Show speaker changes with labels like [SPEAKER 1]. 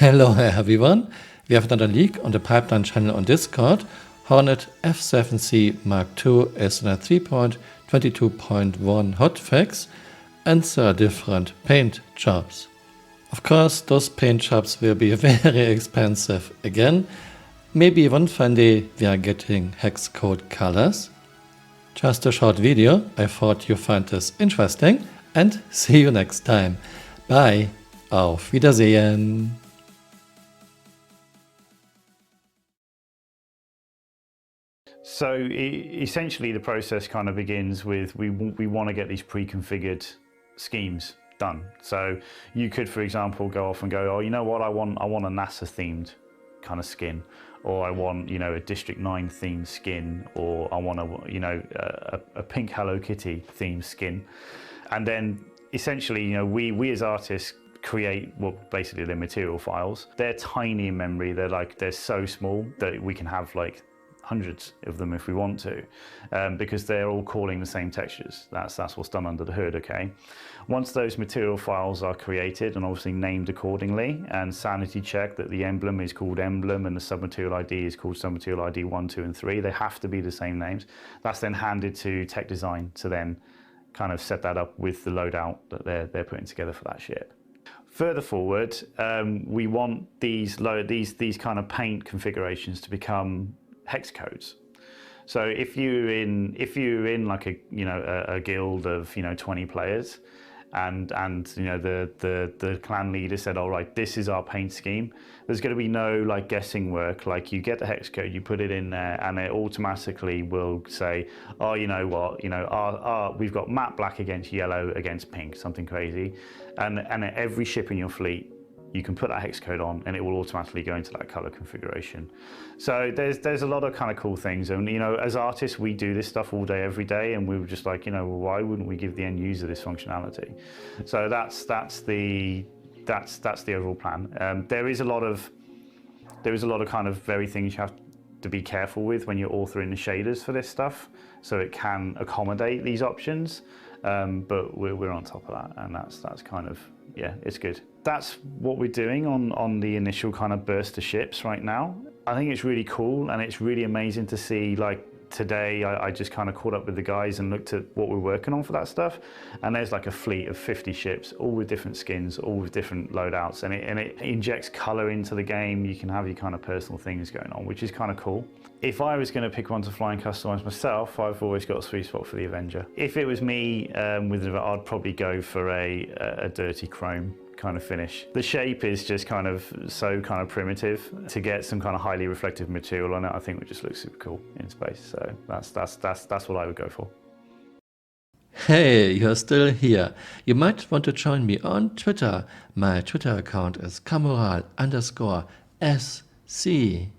[SPEAKER 1] Hello everyone, we have another leak on the Pipeline channel on Discord. Hornet F7C Mk2 is in a 3.22.1 hotfix and there are different paint jobs. Of course, those paint jobs will be very expensive again. Maybe one fine day we are getting hex code colors. Just a short video, I thought you find this interesting and see you next time. Bye, auf Wiedersehen.
[SPEAKER 2] So essentially the process kind of begins with we want to get these pre-configured schemes done. So you could, for example, go off and go, oh, you know what, I want a NASA themed kind of skin, or I want, you know, a District 9 themed skin, or I want a pink Hello Kitty themed skin. And then essentially, you know, we as artists create, well, basically they're material files. They're tiny in memory. They're so small that we can have like hundreds of them if we want to, because they're all calling the same textures. That's what's done under the hood, okay? Once those material files are created and obviously named accordingly and sanity checked that the emblem is called emblem and the submaterial ID is called submaterial ID 1, 2, and 3, they have to be the same names. That's then handed to tech design to then kind of set that up with the loadout that they're putting together for that ship. Further forward, we want these kind of paint configurations to become hex codes. So if you're in like a guild of 20 players, and you know the clan leader said, all right, this is our paint scheme, there's going to be no like guessing work. Like, you get the hex code, you put it in there, and it automatically will say, oh, you know what, we've got matte black against yellow against pink, something crazy, and every ship in your fleet, you can put that hex code on and it will automatically go into that color configuration. So there's a lot of kind of cool things, and as artists we do this stuff all day every day, and we were just like, well, why wouldn't we give the end user this functionality? So that's the overall plan. There is a lot of kind of very things you have to be careful with when you're authoring the shaders for this stuff, so it can accommodate these options, but we're on top of that, and that's kind of, yeah, it's good. That's what we're doing on the initial kind of burst of ships right now. I think it's really cool, and it's really amazing to see. Like today, I just kind of caught up with the guys and looked at what we're working on for that stuff, and there's like a fleet of 50 ships, all with different skins, all with different loadouts, and it injects color into the game. You can have your kind of personal things going on, which is kind of cool. If I was going to pick one to fly and customize myself, I've always got a sweet spot for the Avenger. If it was me, I'd probably go for a dirty chrome kind of finish. The shape is just kind of so kind of primitive. To get some kind of highly reflective material on it, I think would just look super cool in space. So that's what I would go for.
[SPEAKER 1] Hey, you're still here. You might want to join me on Twitter. My Twitter account is Camural_SC.